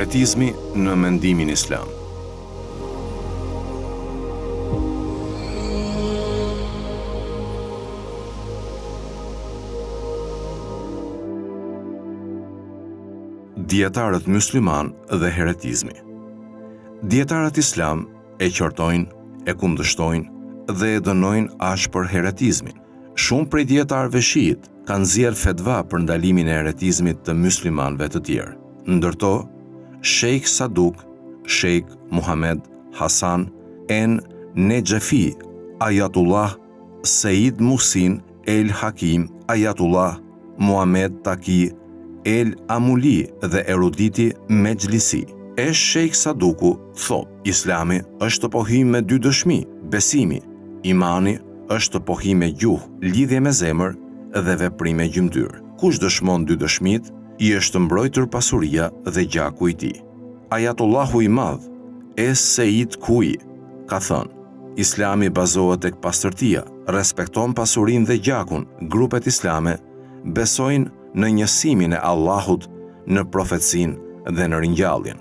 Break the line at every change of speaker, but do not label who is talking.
Heretizmi në mendimin islam. Dietarët mysliman dhe heretizmi. Dietarët islam e qortojnë, e kundërshtojnë dhe e dënojnë ashpër heretizmin. Shumë prej dietarëve shiit kanë nxjerrë fetva për ndalimin e heretizmit të myslimanëve të tjerë. Ndërto, Sheikh Saduk, Sheikh Muhammad Hasan en Nejefi, Ayatullah Said Musin El Hakim, Ayatullah Muhammad Taki El Amuli dhe eruditi Mejlisi. Sheikh Saduku thot, Islami është pohim me dy dëshmi, besimi, imani është pohim me gjuhë, lidhje me zemër dhe veprime gjymtyr. Kush dëshmon dy dëshmit, i është mbrojtur pasuria dhe gjaku i tij. Ayatullahu i Madh, Said Kui, ka thënë, Islami bazohet tek pastërtia, respekton pasurinë dhe gjakun. Grupet islame besojnë në njësimin e Allahut, në profecinë dhe në ringjalljen.